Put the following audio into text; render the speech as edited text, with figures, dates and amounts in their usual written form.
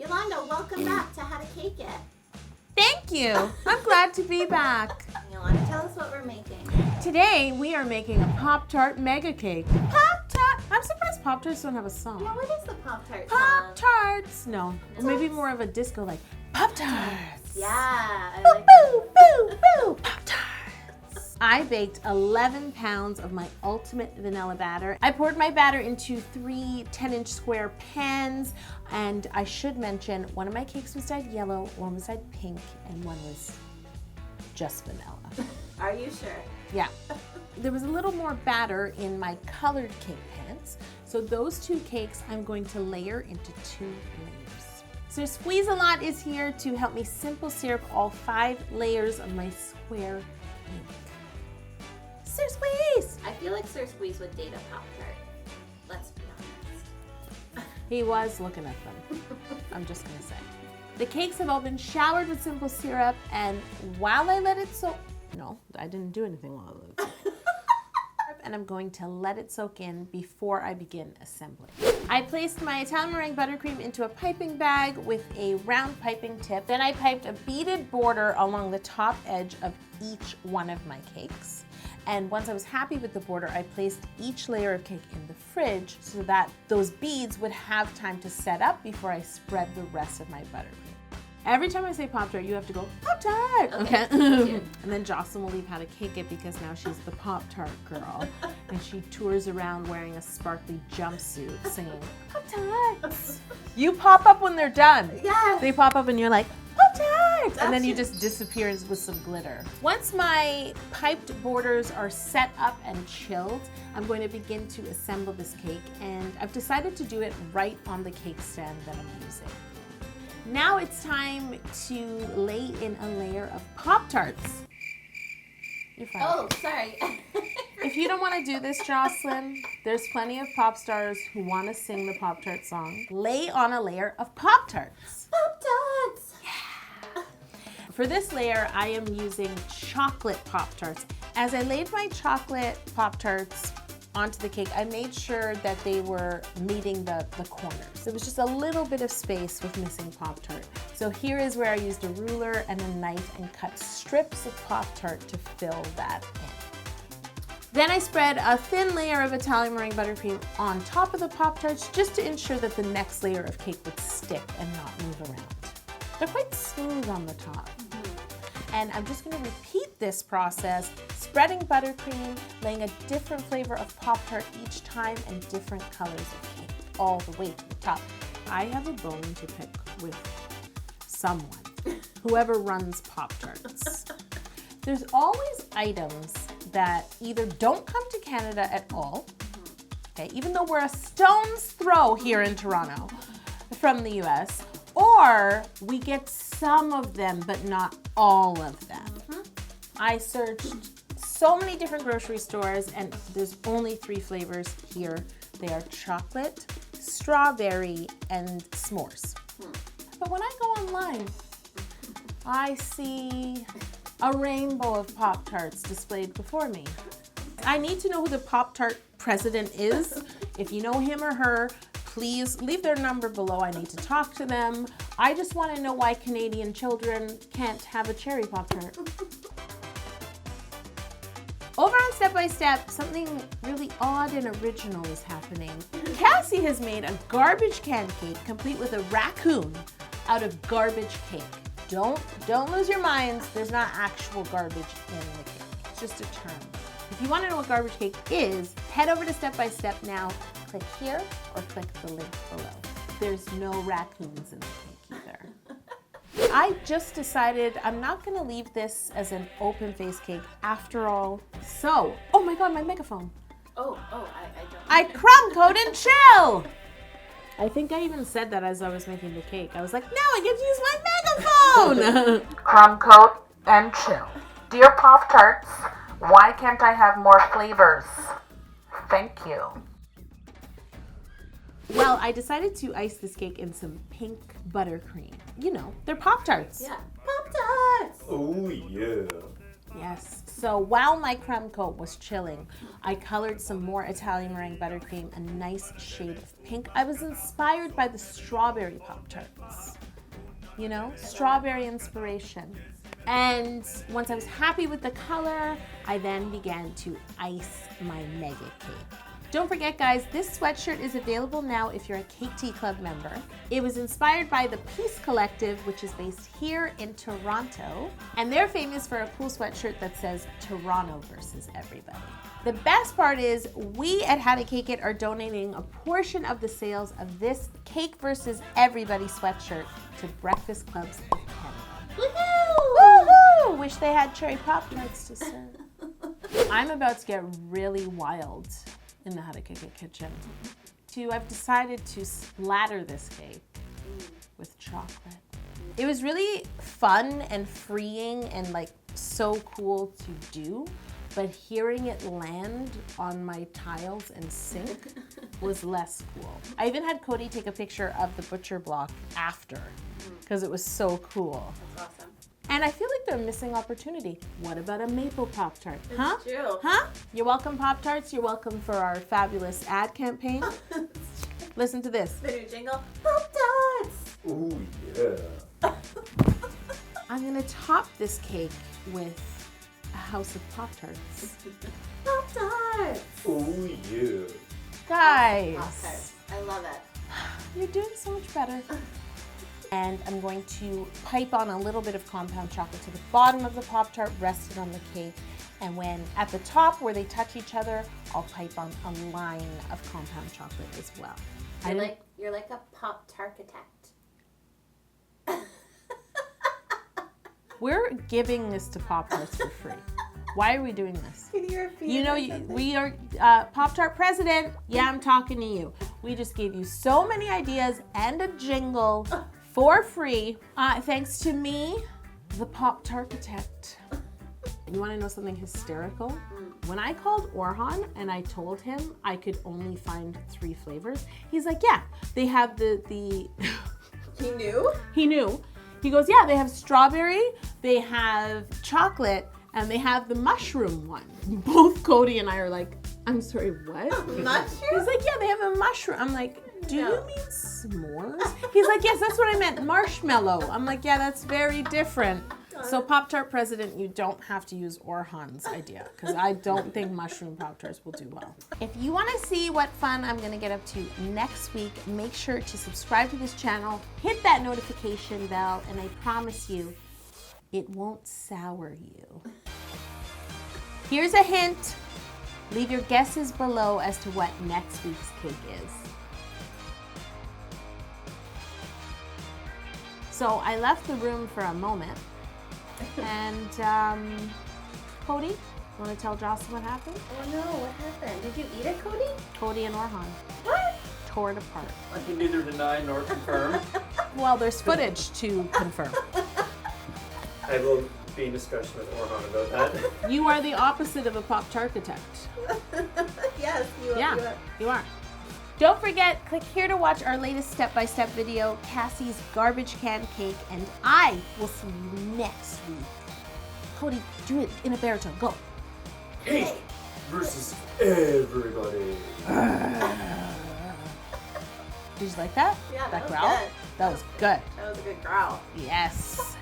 Yolanda, welcome back to How to Cake It. Thank you. I'm glad to be back. Yolanda, tell us what we're making. Today we are making a Pop-Tart mega cake. Pop-Tart. I'm surprised Pop-Tarts don't have a song. Yeah, what is the Pop-Tart song? Pop-Tarts. No, or maybe more of a disco like Pop-Tarts. Yeah, I Boo, like boo, boo, boo. Pop-Tarts. I baked 11 pounds of my ultimate vanilla batter. I poured my batter into 3 10-inch square pans, and I should mention one of my cakes was dyed yellow, one was dyed pink, and one was just vanilla. Are you sure? Yeah. There was a little more batter in my colored cake pans, so those 2 cakes I'm going to layer into 2 layers. So Squeeze-A-Lot is here to help me simple syrup all 5 layers of my square cake. Sir Squeeze! I feel like Sir Squeeze would date a Pop-Tart. Let's be honest. He was looking at them. I'm just gonna say. The cakes have all been showered with simple syrup, and while I let it soak, no, I didn't do anything while I let it soak. And I'm going to let it soak in before I begin assembling. I placed my Italian meringue buttercream into a piping bag with a round piping tip. Then I piped a beaded border along the top edge of each one of my cakes. And once I was happy with the border, I placed each layer of cake in the fridge so that those beads would have time to set up before I spread the rest of my buttercream. Every time I say Pop-Tart, you have to go, Pop-Tart! Okay. And then Jocelyn will leave How to Cake It because now she's the Pop-Tart girl. And she tours around wearing a sparkly jumpsuit singing, Pop-Tarts! You pop up when they're done. Yes. They pop up and you're like, Pop-Tarts! And then you just disappear with some glitter. Once my piped borders are set up and chilled, I'm going to begin to assemble this cake. And I've decided to do it right on the cake stand that I'm using. Now it's time to lay in a layer of Pop-Tarts. You're fine. Oh, sorry. If you don't want to do this, Jocelyn, there's plenty of pop stars who want to sing the Pop-Tart song. Lay on a layer of Pop-Tarts. Pop-Tarts! Yeah. For this layer, I am using chocolate Pop-Tarts. As I laid my chocolate Pop-Tarts onto the cake, I made sure that they were meeting the corners. There was just a little bit of space with missing Pop-Tart. So here is where I used a ruler and a knife and cut strips of Pop-Tart to fill that in. Then I spread a thin layer of Italian meringue buttercream on top of the Pop-Tarts just to ensure that the next layer of cake would stick and not move around. They're quite smooth on the top. And I'm just going to repeat this process, spreading buttercream, laying a different flavor of Pop-Tart each time, and different colors of cake all the way to the top. I have a bone to pick with someone, whoever runs Pop-Tarts. There's always items that either don't come to Canada at all, okay, even though we're a stone's throw here in Toronto from the US, or we get some of them, but not all of them. I searched so many different grocery stores, and there's only 3 flavors here. They are chocolate, strawberry, and s'mores. But when I go online, I see a rainbow of Pop-Tarts displayed before me. I need to know who the Pop-Tart president is. If you know him or her, please leave their number below. I need to talk to them. I just want to know why Canadian children can't have a cherry Pop-Tart. Over on Step by Step, something really odd and original is happening. Cassie has made a garbage can cake complete with a raccoon out of garbage cake. Don't lose your minds. There's not actual garbage in the cake. It's just a term. If you want to know what garbage cake is, head over to Step by Step now. Click here or click the link below. There's no raccoons in the cake either. I just decided I'm not going to leave this as an open face cake after all. So, oh my God, my megaphone. I don't. I crumb coat and chill. I think I even said that as I was making the cake. I was like, now I get to use my megaphone. Crumb coat and chill. Dear Pop-Tarts, why can't I have more flavors? Thank you. Well, I decided to ice this cake in some pink buttercream. You know, they're Pop-Tarts. Yeah. Pop-Tarts! Oh, yeah. Yes. So while my crumb coat was chilling, I colored some more Italian meringue buttercream, a nice shade of pink. I was inspired by the strawberry Pop-Tarts. you know, strawberry inspiration. And once I was happy with the color, I then began to ice my mega cake. Don't forget, guys, this sweatshirt is available now if you're a Cake Tea Club member. It was inspired by the Peace Collective, which is based here in Toronto. And they're famous for a cool sweatshirt that says Toronto versus everybody. The best part is we at How to Cake It are donating a portion of the sales of this Cake versus Everybody sweatshirt to Breakfast Clubs of Canada. Woohoo! Woohoo! Wish they had cherry Pop-Tarts to serve. I'm about to get really wild in the How to Cake It kitchen. I've decided to splatter this cake with chocolate. It was really fun and freeing and like so cool to do, but hearing it land on my tiles and sink was less cool. I even had Cody take a picture of the butcher block after because it was so cool. That's awesome. And I feel like they're missing opportunity. What about a maple Pop-Tart? Huh? It's true. Huh? You're welcome, Pop-Tarts. You're welcome for our fabulous ad campaign. Listen to this. The new jingle, Pop-Tarts! Ooh, yeah. I'm gonna top this cake with a house of Pop-Tarts. Pop-Tarts! Ooh, yeah. Guys, Pop-Tarts. I love it. you're doing so much better. And I'm going to pipe on a little bit of compound chocolate to the bottom of the Pop-Tart, rested on the cake. And when at the top where they touch each other, I'll pipe on a line of compound chocolate as well. You're like a Pop-Tart architect. We're giving this to Pop-Tarts for free. Why are we doing this? You know, we are Pop-Tart president. Yeah, I'm talking to you. We just gave you so many ideas and a jingle for free, thanks to me, the Pop-Tart architect. You want to know something hysterical? When I called Orhan and I told him I could only find 3 flavors, he's like, yeah, they have the He knew? He knew. He goes, yeah, they have strawberry, they have chocolate, and they have the mushroom one. Both Cody and I are like, I'm sorry, what? Mushroom? He's like, yeah, they have a mushroom. I'm like, do you mean s'mores? He's like, yes, that's what I meant, marshmallow. I'm like, yeah, that's very different. So Pop-Tart president, you don't have to use Orhan's idea because I don't think mushroom Pop-Tarts will do well. If you want to see what fun I'm going to get up to next week, make sure to subscribe to this channel, hit that notification bell, and I promise you, it won't sour you. Here's a hint. Leave your guesses below as to what next week's cake is. So I left the room for a moment. And Cody, you want to tell Jocelyn what happened? Oh no, what happened? Did you eat it, Cody? Cody and Orhan What? tore it apart. I can neither deny nor confirm. Well, there's footage to confirm. I will be in discussion with Orhan about that. You are the opposite of a Pop-Tart architect. Yes, you are. Yeah, you are. Don't forget, click here to watch our latest step-by-step video, Cassie's garbage can cake, and I will see you next week. Cody, do it in a baritone. Go. Cake versus everybody. Did you like that? Yeah, that was growl? good. That was good. That was a good growl. Yes.